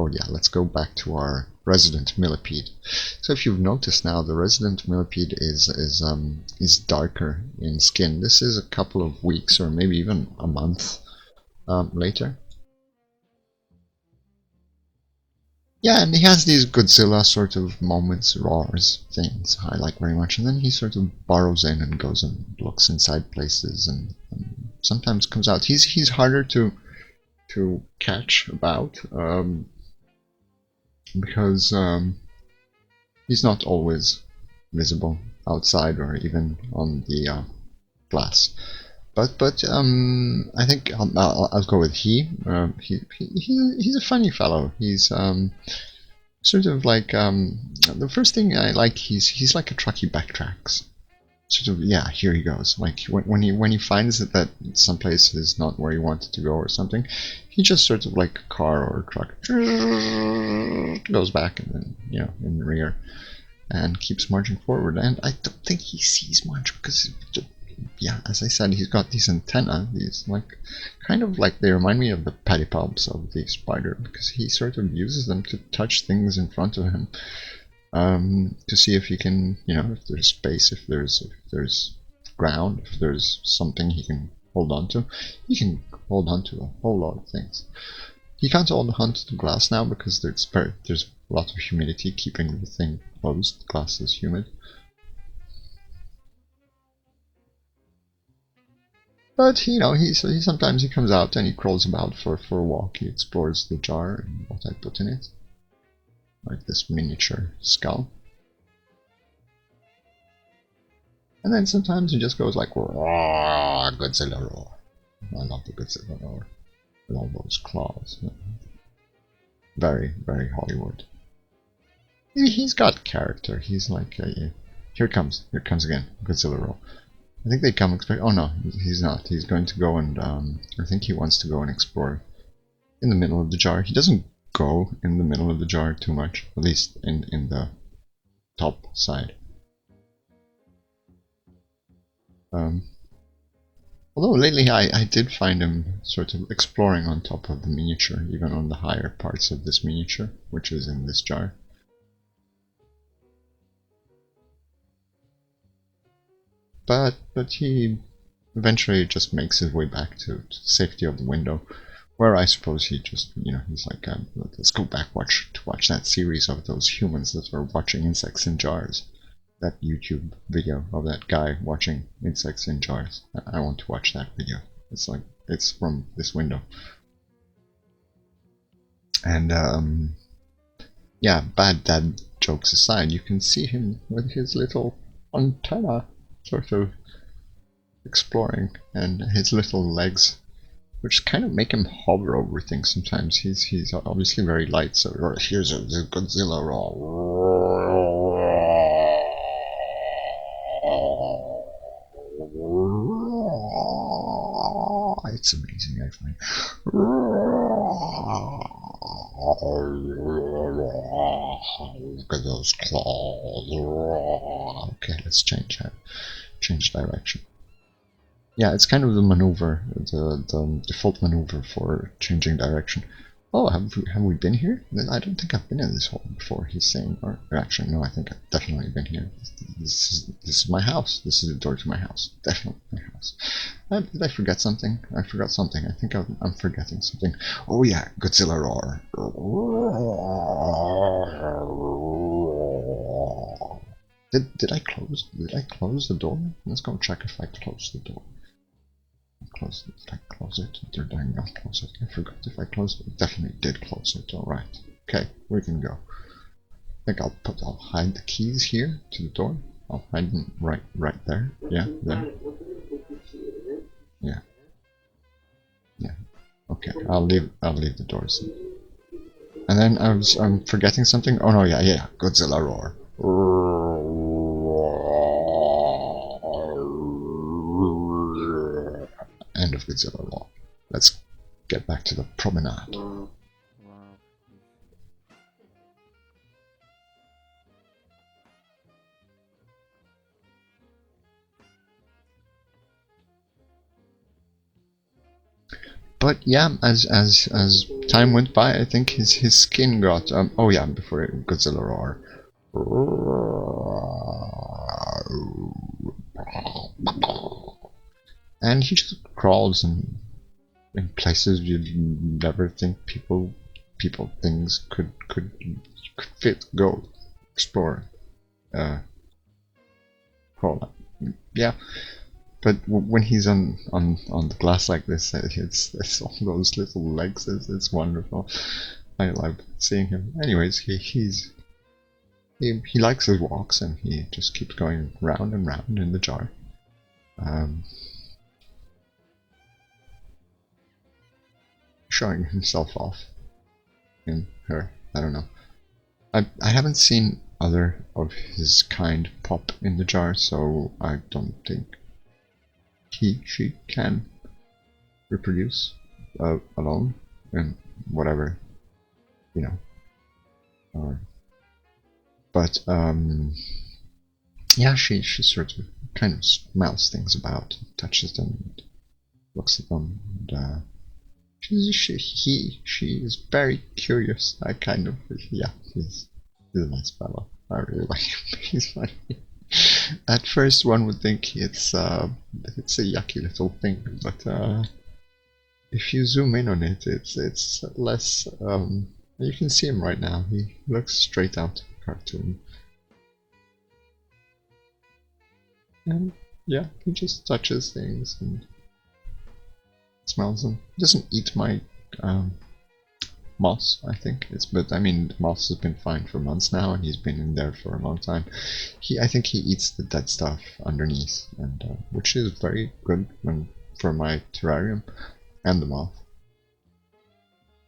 or yeah, let's go back to our resident millipede. So if you've noticed now, the resident millipede is darker in skin. This is a couple of weeks or maybe even a month later. Yeah, and he has these Godzilla sort of moments, roars, things I like very much, and then he sort of burrows in and goes and looks inside places, and sometimes comes out. He's harder to catch about because he's not always visible outside or even on the glass. But I think I'll go with he. He's a funny fellow. He's sort of like the first thing I like. He's like a truck. He backtracks. Sort of, yeah, here he goes. Like when he finds that some place is not where he wanted to go or something, he just sort of like a car or a truck goes back and then in the rear and keeps marching forward. And I don't think he sees much because yeah, as I said, he's got these antennae. These like kind of like they remind me of the pedipalps of the spider because he sort of uses them to touch things in front of him. To see if he can, if there's space, if there's ground, if there's something he can hold on to. He can hold on to a whole lot of things. He can't hold on to the glass now because there's a lot of humidity keeping the thing closed. The glass is humid. But he sometimes he comes out and he crawls about for a walk. He explores the jar and what I put in it. Like this miniature skull. And then sometimes he just goes like, roar, Godzilla roar. I love the Godzilla roar. With all those claws. Very, very Hollywood. He's got character. He's like, here comes again, Godzilla roar. I think they come expect. Oh no, he's not. He's going to go and I think he wants to go and explore in the middle of the jar. He doesn't go in the middle of the jar too much, at least in the top side. Although lately I did find him sort of exploring on top of the miniature, even on the higher parts of this miniature, which is in this jar. But he eventually just makes his way back to the safety of the window, where I suppose he just, he's like, let's go back to watch that series of those humans that are watching insects in jars. That YouTube video of that guy watching insects in jars. I want to watch that video. It's from this window. And yeah, bad dad jokes aside, you can see him with his little antenna sort of exploring, and his little legs, which kind of make him hover over things sometimes. He's obviously very light, so here's a Godzilla roar. It's amazing, I find. Look at those claws. Okay, let's change direction. Yeah, it's kind of the maneuver, the default maneuver for changing direction. Oh, have we been here? I don't think I've been in this hole before, he's saying. Or actually, no, I think I've definitely been here. This is my house. This is the door to my house. Definitely my house. Did I forget something? I forgot something. I think I'm forgetting something. Oh yeah, Godzilla roar. Did I close the door? Let's go check if I closed the door. Did I close it? Did I not close it? I forgot if I closed it. Definitely did close it. Alright. Okay, we can go. I think I'll hide the keys here to the door. I'll hide them right there. Yeah, there. Yeah. Yeah. Okay, I'll leave the doors. And then I'm forgetting something. Oh no, yeah. Godzilla roar. End of Godzilla roar. Let's get back to the promenade. But yeah, as time went by, I think his skin got oh yeah, before Godzilla roar. And he just crawls in places you'd never think things could fit, go, explore, crawl. Yeah, but when he's on the glass like this, it's all those little legs. It's wonderful. I love seeing him. Anyways, he likes his walks, and he just keeps going round and round in the jar. Showing himself off in her. I don't know. I haven't seen other of his kind pop in the jar, so I don't think she can reproduce alone in whatever, you know. But yeah, she sort of kind of smells things about, touches them, looks at them, and she is very curious. I kind of, yeah, he's a nice fellow. I really like him. He's funny. At first, one would think it's a yucky little thing, but if you zoom in on it, it's less. You can see him right now. He looks straight out of a cartoon, and yeah, he just touches things and smells them. He doesn't eat my moss, I think. But I mean, moss has been fine for months now, and he's been in there for a long time. I think he eats the dead stuff underneath, and which is very good for my terrarium and the moth.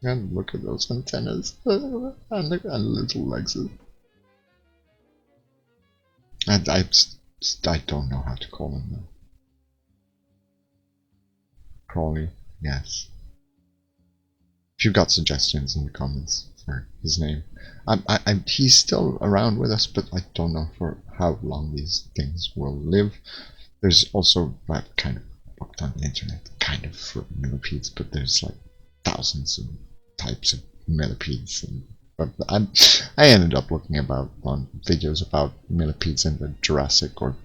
And look at those antennas and the little legs. And I don't know how to call him though. Crawley, yes. If you've got suggestions in the comments for his name. He's still around with us, but I don't know for how long these things will live. There's also, I've kind of looked on the internet, kind of for millipedes, but there's like thousands of types of millipedes. But I ended up looking on videos about millipedes in the Jurassic or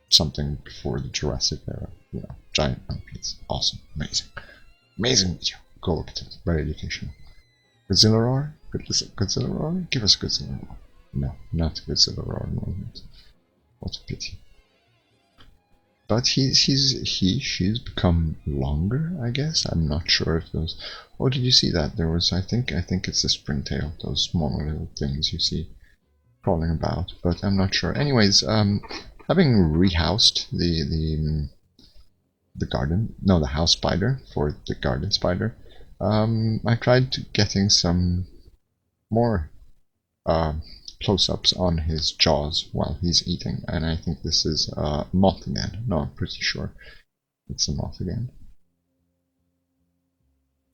something before the Jurassic era. You know, giant millipedes. Awesome, amazing, amazing video. Go look at it. Very educational. Godzilla roar? Godzilla roar? Give us Godzilla roar. No, not Godzilla roar moment. What a pity. But she's become longer, I guess. I'm not sure if those. Oh, did you see that? There was, I think it's a springtail. Those smaller little things you see crawling about, but I'm not sure. Anyways, having rehoused the house spider for the garden spider. I tried getting some more close-ups on his jaws while he's eating, and I think this is a moth again. No, I'm pretty sure it's a moth again.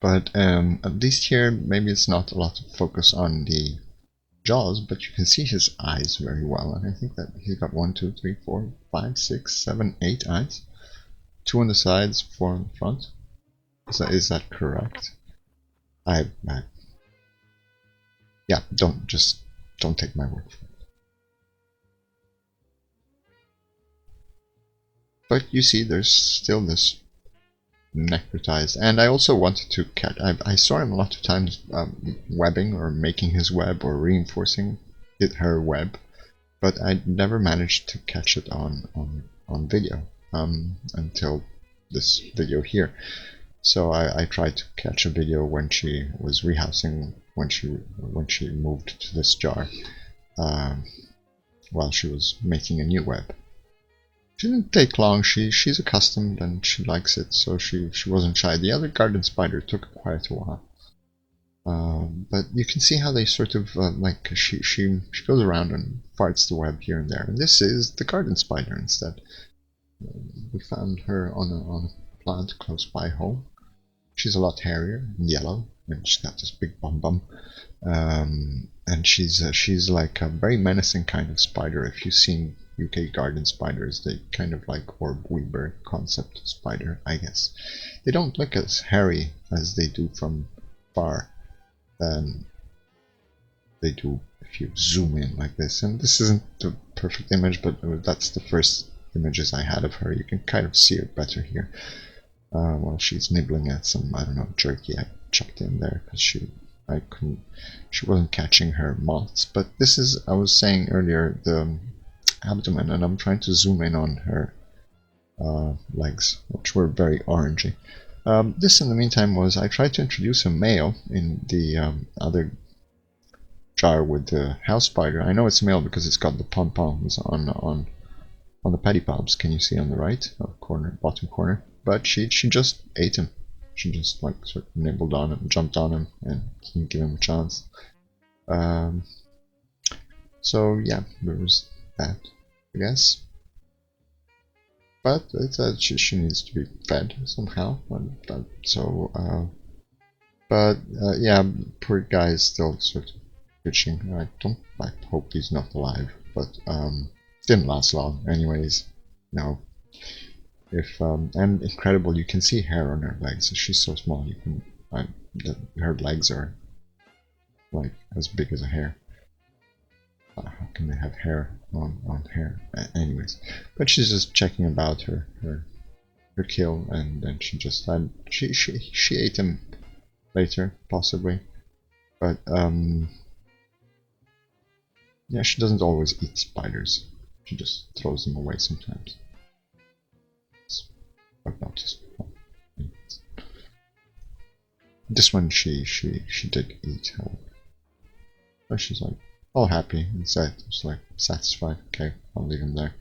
But at least here, maybe it's not a lot of focus on the jaws, but you can see his eyes very well, and I think that he's got 1, 2, 3, 4, 5, 6, 7, 8 eyes. 2 on the sides, 4 on the front. Is that correct? Yeah, don't take my word for it. But you see, there's still this necrotized, and I also wanted to catch. I saw him a lot of times webbing or making his web or reinforcing her web, but I never managed to catch it on video until this video here. So I tried to catch a video when she was rehousing, when she moved to this jar, while she was making a new web. She didn't take long. She's accustomed and she likes it, so she wasn't shy. The other garden spider took quite a while, but you can see how they sort of like she goes around and farts the web here and there. And this is the garden spider instead. We found her on a plant close by home. She's a lot hairier and yellow, and she's got this big bum, and she's like a very menacing kind of spider. If you've seen UK garden spiders, they kind of like orb weaver concept spider, I guess. They don't look as hairy as they do from far, than they do if you zoom in like this. And this isn't the perfect image, but that's the first images I had of her. You can kind of see it better here. While she's nibbling at some, I don't know, jerky I chucked in there because she wasn't catching her moths. But this is, I was saying earlier, the abdomen, and I'm trying to zoom in on her legs, which were very orangey. This, in the meantime, was I tried to introduce a male in the other jar with the house spider. I know it's male because it's got the pom-poms on the pedipalps. Can you see on the right corner, bottom corner? But she just ate him. She just like sort of nibbled on him, jumped on him, and didn't give him a chance. So yeah, there was that, I guess. But it's, she needs to be fed somehow. Yeah, poor guy is still sort of pitching. I hope he's not alive, but didn't last long, anyways. No. If and incredible, you can see hair on her legs. She's so small, you can her legs are like as big as a hair. How can they have hair on hair? Anyways, but she's just checking about her kill, and then she just she ate him later possibly, but yeah, she doesn't always eat spiders. She just throws them away sometimes. I've noticed. This one she did eat, however. But she's like all happy and sad. It's like satisfied. Okay, I'll leave him there.